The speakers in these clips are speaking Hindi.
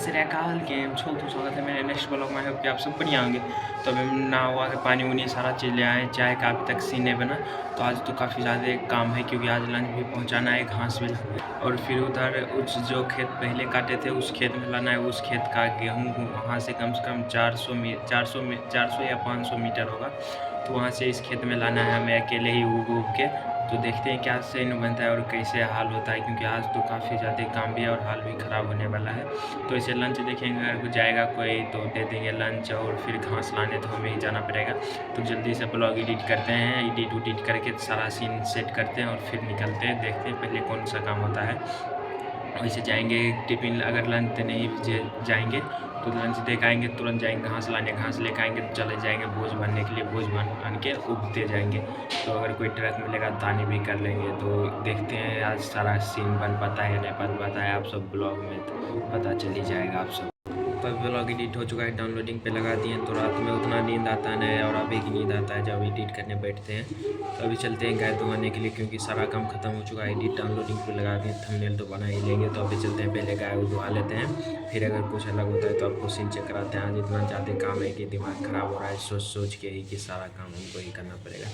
श्रीकाल गेम तो स्वागत है मेरे नेक्स्ट ब्लॉग में। होप कि आप सब बढ़िया होंगे। तो अभी हम नहा हुआ के पानी उनी सारा चीज़ ले आए, चाय का अभी तक सीन नहीं बना। तो आज तो काफ़ी ज़्यादा काम है क्योंकि आज लंच भी पहुंचाना है, घास भी और फिर उधर उस जो खेत पहले काटे थे उस खेत में लाना है। उस खेत का गेहूँ वहाँ से कम 400 या 500 मीटर होगा, तो वहाँ से इस खेत में लाना है हमें अकेले ही उग के। तो देखते हैं क्या सीन बनता है और कैसे हाल होता है, क्योंकि आज तो काफ़ी ज़्यादा काम भी है और हाल भी ख़राब होने वाला है। तो इसे लंच देखेंगे, अगर जाएगा कोई तो दे देंगे लंच, और फिर घास लाने तो हमें ही जाना पड़ेगा। तो जल्दी से ब्लॉग एडिट करते हैं, एडिट करके सारा सीन सेट करते हैं और फिर निकलते हैं। देखते हैं पहले कौन सा काम होता है। वैसे जाएंगे टिफिन, अगर लंच नहीं जाएंगे तो लंच दे के आएंगे, तुरंत जाएंगे घास लाने, घास लेकर आएंगे तो चले जाएंगे बोझ भरने के लिए, बोझ भर के उगते जाएंगे। तो अगर कोई ट्रक मिलेगा दानी भी कर लेंगे। तो देखते हैं आज सारा सीन बन पाता है या नहीं बन पाता है, आप सब ब्लॉग में तो पता चल ही जाएगा आप सब। तो ब्लॉग एडिट हो चुका है, डाउनलोडिंग पे लगा दिए। तो रात में उतना नींद आता नहीं और अभी की नींद आता है जब एडिट करने बैठते हैं। तो अभी चलते हैं गाय धोने के लिए, क्योंकि सारा काम खत्म हो चुका है। एडिट डाउनलोडिंग पे लगा दिए, थंबनेल तो बना ही लेंगे। तो अभी चलते हैं, पहले गाय को धुआ लेते हैं, फिर अगर कुछ अलग होता है तो आपको सीन चेक कराते हैं। आज इतना ज़्यादा काम है कि दिमाग ख़राब हो रहा है, सोच सोच के ही कि सारा काम हमको ही करना पड़ेगा।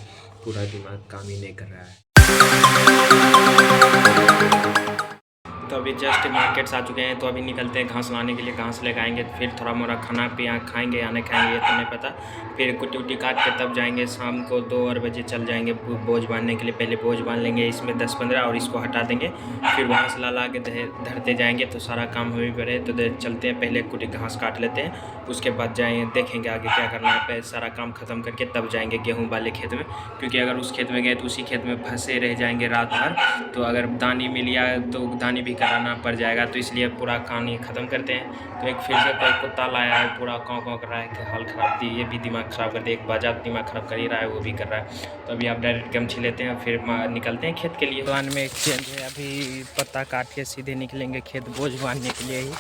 पूरा दिमाग काम ही नहीं कर रहा है। तो अभी जस्ट मार्केट से आ चुके हैं, तो अभी निकलते हैं घास लाने के लिए। घास लेकर आएंगे, फिर थोड़ा मोड़ा खाना पिया खाएंगे या नहीं खाएंगे ये तो नहीं पता। फिर कुटी उटी काट के तब जाएंगे, शाम को 2 बजे चल जाएंगे बोझ बांधने के लिए। पहले बोझ बांध लेंगे इसमें 10-15 और इसको हटा देंगे, फिर वहाँ से ला के धरते जाएंगे। तो सारा काम हमें पड़े। तो चलते हैं, पहले कुटी घास काट लेते हैं, उसके बाद जाएंगे देखेंगे आगे क्या करना है। पहले सारा काम ख़त्म करके तब जाएंगे गेहूँ वाले खेत में, क्योंकि अगर उस खेत में गए तो उसी खेत में फंसे रह जाएंगे रात भर। तो अगर दानी मिल गया तो दानी भी कराना पड़ जाएगा, तो इसलिए पूरा कहानी ख़त्म करते हैं। तो एक फिर से कोई कुत्ता लाया है, पूरा काँव काँव कर रहा है कि हाल ख़राब दी, ये भी दिमाग ख़राब कर दे। एक बाजा दिमाग ख़राब कर ही रहा है, वो भी कर रहा है। तो अभी आप डायरेक्ट गमछी लेते हैं, फिर निकलते हैं खेत के लिए। दुकान में एक चेंज है, अभी पत्ता काट के सीधे निकलेंगे खेत बोझ बांधने के लिए ही।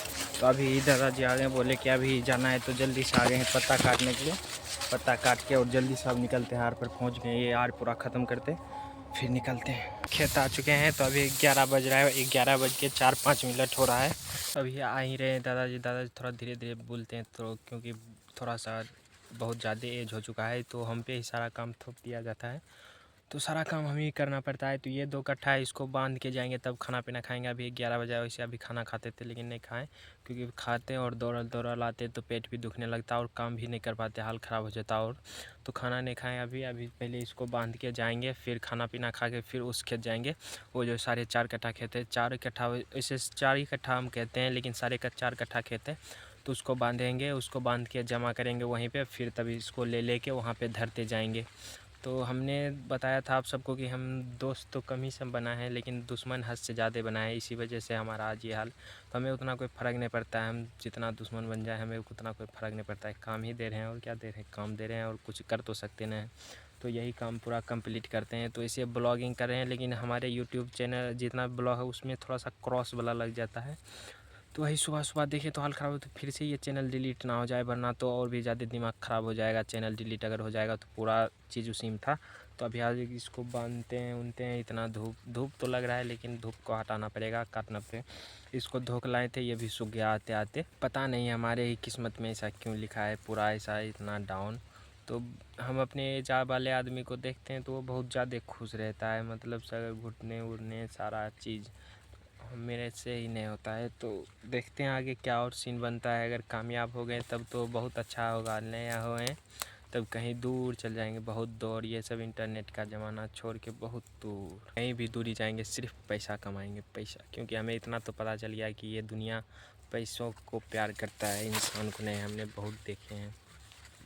तो अभी दादाजी आ गए, बोले कि अभी जाना है, तो जल्दी से आ गए हैं पत्ता काटने के लिए। पत्ता काट के और जल्दी से अब निकलते हैं, आर पर पहुँच गए। ये आर पूरा ख़त्म करते फिर निकलते हैं। खेत आ चुके हैं, तो अभी 11 बज रहा है, 11:04-5 हो रहा है। अभी आ ही रहे हैं दादाजी। थोड़ा धीरे धीरे बोलते हैं, तो क्योंकि थोड़ा सा बहुत ज़्यादा एज हो चुका है, तो हम पे ही सारा काम थोप दिया जाता है। तो सारा काम हमें ही करना पड़ता है। तो ये 2 कट्ठा है, इसको बांध के जाएंगे तब खाना पीना खाएंगे। अभी 11 बजे, वैसे अभी खाना खाते थे लेकिन नहीं खाएं, क्योंकि खाते और दौड़ा लाते तो पेट भी दुखने लगता और काम भी नहीं कर पाते, हाल ख़राब हो जाता। और तो खाना नहीं खाएं अभी पहले इसको बांध के जाएंगे, फिर खाना पीना खा के फिर उस खेत जाएंगे। वो जो 4.5 कट्ठा खेत है, 4 कट्ठा, वैसे 4 ही कट्ठा हम कहते हैं, लेकिन 4.5 कट्ठा खेत है। तो उसको बांधेंगे, उसको बांध के जमा करेंगे वहीं पे, फिर तभी इसको ले के वहाँ पे धरते जाएंगे। तो हमने बताया था आप सबको कि हम दोस्त तो कम ही सब बना है, लेकिन दुश्मन हद से ज़्यादा बना है, इसी वजह से हमारा आज ये हाल। तो हमें उतना कोई फ़र्क नहीं पड़ता है, हम जितना दुश्मन बन जाए हमें उतना कोई फ़र्क नहीं पड़ता है। काम ही दे रहे हैं और क्या दे रहे हैं, काम दे रहे हैं और कुछ कर तो सकते नहीं। तो यही काम पूरा कंप्लीट करते हैं। तो इसे ब्लॉगिंग कर रहे हैं, लेकिन हमारे यूट्यूब चैनल जितना ब्लॉग है उसमें थोड़ा सा क्रॉस वाला लग जाता है। तो वही सुबह देखें तो हाल ख़राब हो, तो फिर से ये चैनल डिलीट ना हो जाए, वरना तो और भी ज़्यादा दिमाग ख़राब हो जाएगा। चैनल डिलीट अगर हो जाएगा तो पूरा चीज़ उसी में था। तो अभी आज इसको बांधते हैं उनते हैं। इतना धूप तो लग रहा है, लेकिन धूप को हटाना पड़ेगा, काटना पे। इसको धो के लाए थे, ये भी सूख गया आते आते। पता नहीं हमारे ही किस्मत में ऐसा क्यों लिखा है, पूरा ऐसा इतना डाउन। तो हम अपने एज वाले आदमी को देखते हैं तो वो बहुत ज़्यादा खुश रहता है, मतलब सर घुटने उड़ने सारा चीज़ मेरे से ही नहीं होता है। तो देखते हैं आगे क्या और सीन बनता है। अगर कामयाब हो गए तब तो बहुत अच्छा होगा, नहीं हुए तब कहीं दूर चल जाएंगे, बहुत दूर। ये सब इंटरनेट का ज़माना छोड़ के बहुत दूर, कहीं भी दूरी जाएंगे, सिर्फ पैसा कमाएंगे, पैसा। क्योंकि हमें इतना तो पता चल गया कि ये दुनिया पैसों को प्यार करता है, इंसान को नहीं। हमने बहुत देखे हैं,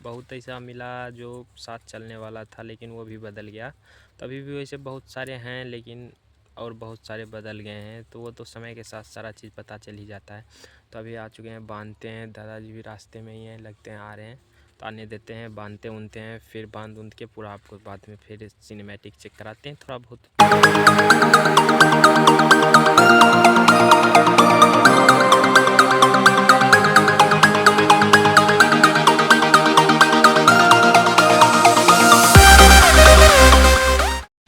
बहुत ऐसा मिला जो साथ चलने वाला था लेकिन वो भी बदल गया। तो अभी भी वैसे बहुत सारे हैं, लेकिन और बहुत सारे बदल गए हैं। तो वो तो समय के साथ सारा चीज़ पता चल ही जाता है। तो अभी आ चुके हैं, बांधते हैं। दादाजी भी रास्ते में ही हैं, लगते हैं आ रहे हैं, तो आने देते हैं, बांधते उनते हैं, फिर बांध उंध के पूरा आपको बाद में फिर सिनेमैटिक चेक कराते हैं थोड़ा बहुत।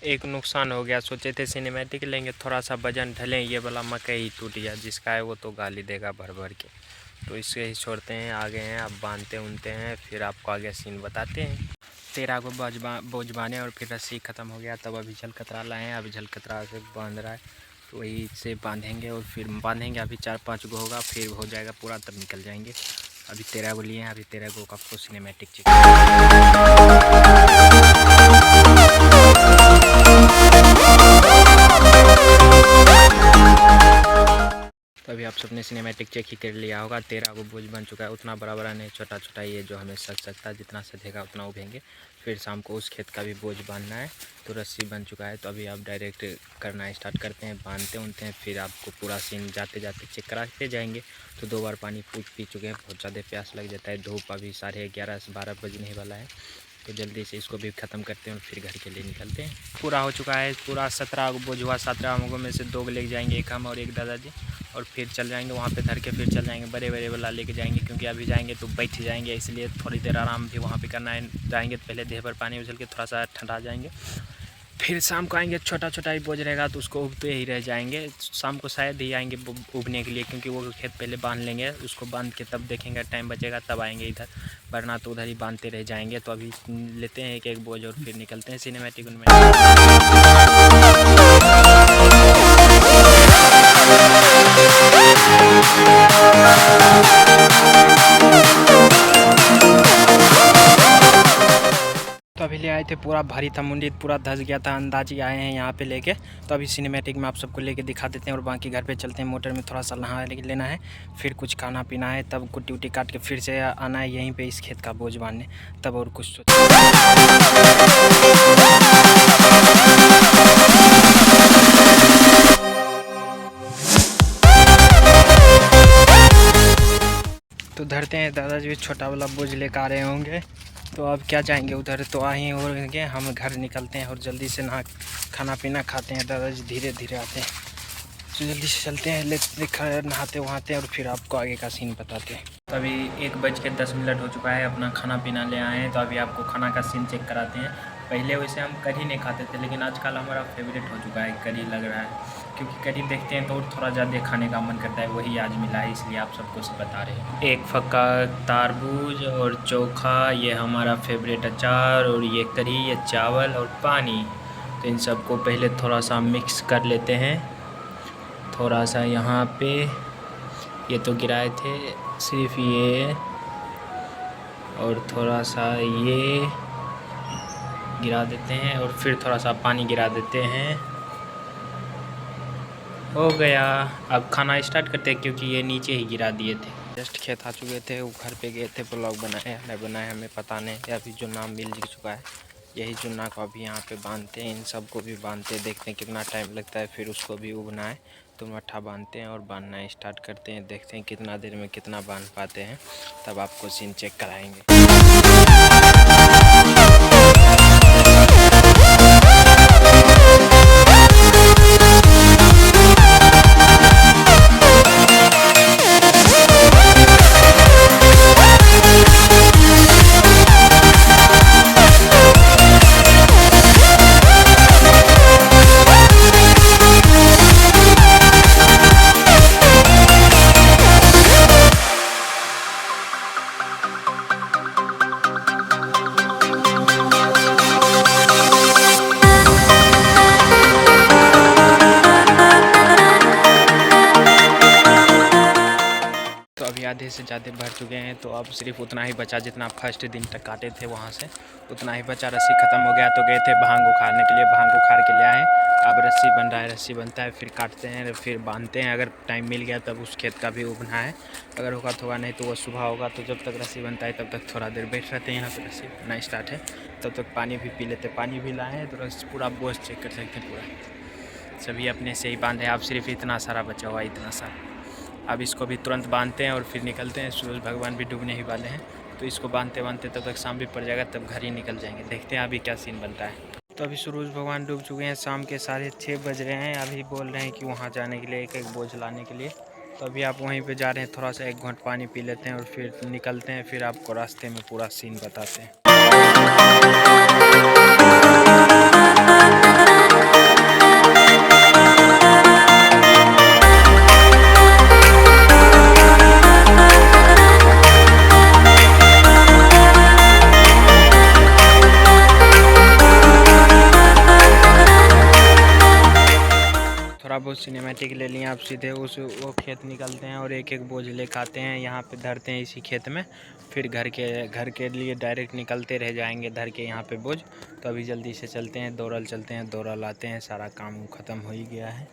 एक नुकसान हो गया, सोचे थे सिनेमैटिक लेंगे, थोड़ा सा वजन ढलें, ये वाला मकई ही टूट गया। जिसका है वो तो गाली देगा भर भर के। तो इससे ही छोड़ते हैं, आ गए हैं, अब बांधते उनते हैं, फिर आपको आगे सीन बताते हैं। तेरा को बोझबाने और फिर रस्सी ख़त्म हो गया, तब अभी झलकतरा लाए हैं, अभी झलकतरा से बांध रहा है, तो वही से बांधेंगे और फिर बांधेंगे। अभी 4-5 गो होगा, फिर हो जाएगा पूरा, तब निकल जाएंगे। अभी 13 गो लिए हैं, अभी 13 गो का आपको सिनेमैटिक चेक। तो अभी आप सबने सिनेमैटिक चेक ही कर लिया होगा। 13 गो बोझ बन चुका है, उतना बड़ा बड़ा नहीं, छोटा छोटा ये जो हमें सज सकता है, जितना सजेगा उतना उभेंगे। फिर शाम को उस खेत का भी बोझ बांधना है, तो रस्सी बन चुका है। तो अभी आप डायरेक्ट करना स्टार्ट करते हैं, बांधते उनते हैं, फिर आपको पूरा सीन जाते जाते चेक कराते जाएंगे। तो 2 बार पानी पी चुके हैं, बहुत ज़्यादा प्यास लग जाता है। धूप अभी 11:30 से 12 बजने वाला है, तो जल्दी से इसको भी ख़त्म करते हैं और फिर घर के लिए निकलते हैं। पूरा हो चुका है, पूरा 17 बोझ हुआ। 17 में से 2 लेके जाएंगे, एक हम और एक दादाजी, और फिर चल जाएंगे वहाँ पे धर के, फिर चल जाएंगे बड़े बड़े वाला लेके जाएंगे, क्योंकि अभी जाएंगे तो बैठ जाएंगे, इसलिए थोड़ी देर आराम भी वहाँ पे करना है। जाएंगे तो पहले देह पर पानी उछल के थोड़ा सा ठंडा जाएंगे, फिर शाम को आएंगे। छोटा छोटा ही बोझ रहेगा तो उसको उगते ही रह जाएंगे। शाम को शायद ही आएंगे उगने के लिए, क्योंकि वो खेत पहले बांध लेंगे, उसको बांध के तब देखेंगे, टाइम बचेगा तब आएंगे इधर, वरना तो उधर ही बांधते रह जाएंगे। तो अभी लेते हैं एक एक बोझ और फिर निकलते हैं सिनेमैटिक उनमें। तो अभी ले आए थे, पूरा भारी था, मुंडी पूरा धस गया था, अंदाजी आए हैं यहाँ पे लेके। तो अभी सिनेमैटिक में आप सबको लेके दिखा देते हैं और बाकी घर पे चलते हैं। मोटर में थोड़ा सा नहा लेना है, फिर कुछ खाना पीना है, तब कुट्टी उट्टी काट के फिर से आना है यहीं पे इस खेत का बोझ बांधने, तब और कुछ तो धरते हैं। दादाजी भी छोटा वाला बोझ लेकर आ रहे होंगे, तो अब क्या जाएंगे उधर, तो आए होंगे, हम घर निकलते हैं और जल्दी से खाना पीना खाते हैं। दादाजी धीरे धीरे आते हैं, तो जल्दी से चलते हैं, नहाते वहाते हैं और फिर आपको आगे का सीन बताते हैं। तो अभी 1:10 हो चुका है, अपना खाना पीना ले आए हैं, तो अभी आपको खाना का सीन चेक कराते हैं। पहले वैसे हम कढ़ी नहीं खाते थे, लेकिन आजकल हमारा फेवरेट हो चुका है कढ़ी, लग रहा है, क्योंकि कढ़ी देखते हैं तो और थोड़ा ज़्यादा खाने का मन करता है। वही आज मिला है, इसलिए आप सबको से बता रहे हैं। एक फक्का तरबूज और चोखा, ये हमारा फेवरेट अचार, और ये कढ़ी, ये चावल और पानी। तो इन सबको पहले थोड़ा सा मिक्स कर लेते हैं। थोड़ा सा यहाँ पे ये तो गिराए थे, सिर्फ ये और थोड़ा सा ये गिरा देते हैं, और फिर थोड़ा सा पानी गिरा देते हैं। हो गया। अब खाना स्टार्ट करते हैं, क्योंकि ये नीचे ही गिरा दिए थे। जस्ट खेत आ चुके थे, वो घर पे गए थे, ब्लॉग बनाए नहीं बनाए हमें पता नहीं। अभी जो नाम मिल चुका है, यही चुन्ना को अभी यहाँ पे बांधते हैं, इन सब को भी बांधते हैं, देखते हैं कितना टाइम लगता है, फिर उसको भी उगना है। तो मट्ठा बांधते हैं और बांधना स्टार्ट करते हैं, देखते हैं कितना देर में कितना बांध पाते हैं, तब आपको सीन चेक कराएंगे। आधे से ज़्यादा भर चुके हैं, तो अब सिर्फ उतना ही बचा जितना फर्स्ट दिन तक काटे थे, वहाँ से उतना ही बचा। रस्सी ख़त्म हो गया, तो गए थे भांग उखाड़ने के लिए, भांग उखाड़ के ले आए। अब रस्सी बन रहा है, रस्सी बनता है, फिर काटते हैं, फिर बांधते हैं। अगर टाइम मिल गया तब उस खेत का भी उगना है, अगर होगा तो होगा, नहीं तो वो सुबह होगा। तो जब तक रस्सी बनता है तब तक थोड़ा देर बैठ रहते हैं यहाँ पर, रस्सी बनना स्टार्ट है, तब तक पानी भी पी लेते। पानी भी लाए हैं, तो रस्सी पूरा बोझ चेक कर सकते हैं, पूरा सभी अपने से ही बांधे। आप सिर्फ इतना सारा बचा हुआ, इतना सारा। अब इसको भी तुरंत बांधते हैं और फिर निकलते हैं। सूरज भगवान भी डूबने ही वाले हैं, तो इसको बांधते बांधते तब तक शाम भी पड़ जाएगा, तब घर ही निकल जाएंगे। देखते हैं अभी क्या सीन बनता है। तो अभी सूरज भगवान डूब चुके हैं, शाम के 6:30 बज रहे हैं। अभी बोल रहे हैं कि वहाँ जाने के लिए, एक एक बोझ लाने के लिए। तो अभी आप वहीं पे जा रहे हैं, थोड़ा सा 1 घंटा पानी पी लेते हैं और फिर निकलते हैं। फिर आपको रास्ते में पूरा सीन बताते हैं। कांटे के ले लिए आप सीधे वो खेत निकलते हैं और एक एक बोझ लेकर आते हैं, यहाँ पे धरते हैं इसी खेत में। फिर घर के लिए डायरेक्ट निकलते रह जाएंगे धर के यहाँ पे बोझ। तो अभी जल्दी से चलते हैं, दौड़ल चलते हैं, दौड़ल आते हैं। सारा काम ख़त्म हो ही गया है,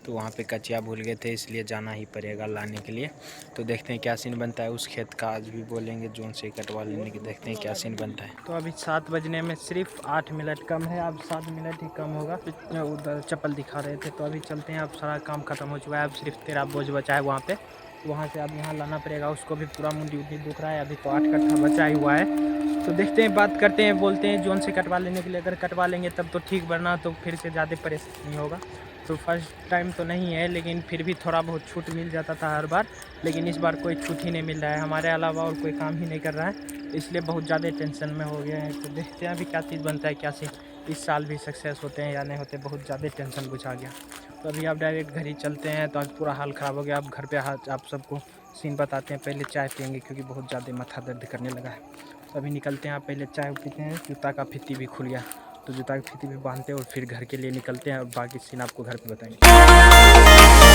तो वहाँ पे कचिया भूल गए थे, इसलिए जाना ही पड़ेगा लाने के लिए। तो देखते हैं क्या सीन बनता है उस खेत का। आज भी बोलेंगे जोन से कटवा लेने की, देखते हैं क्या सीन बनता है। तो अभी 7 बजने में सिर्फ 8 मिनट कम है, अब 7 मिनट ही कम होगा। उधर चप्पल दिखा रहे थे, तो अभी चलते हैं। अब सारा काम खत्म हो चुका है, अब सिर्फ 13 बोझ बचा है वहाँ पे। वहाँ से अब यहाँ लाना पड़ेगा, उसको भी पूरा मुंडी उंडी दुख रहा है। अभी तो 8 कट्ठा बचा ही हुआ है। तो देखते हैं, बात करते हैं, बोलते हैं जोन से कटवा लेने के लिए। अगर कटवा लेंगे तब तो ठीक, वरना तो फिर से ज़्यादा परेशानी होगा। तो फर्स्ट टाइम तो नहीं है, लेकिन फिर भी थोड़ा बहुत छूट मिल जाता था हर बार, लेकिन इस बार कोई छूट ही नहीं मिल रहा है। हमारे अलावा और कोई काम ही नहीं कर रहा है, इसलिए बहुत ज़्यादा टेंशन में हो गया है। तो देखते हैं अभी क्या चीज़ बनता है, क्या चीज़ इस साल भी सक्सेस होते हैं या नहीं होते। बहुत ज़्यादा टेंशन बुझा गया। तो अभी आप डायरेक्ट घर ही चलते हैं। तो आज पूरा हाल ख़राब हो गया। अब घर पे आप सबको सीन बताते हैं। पहले चाय पियेंगे क्योंकि बहुत ज़्यादा माथा दर्द करने लगा है। तो अभी निकलते हैं, आप पहले चाय पीते हैं। जूता का फित्ती भी खुल गया, तो जूता की फित्ती भी बांधते हैं और फिर घर के लिए निकलते हैं। और बाकी सीन आपको घर पे बताएंगे।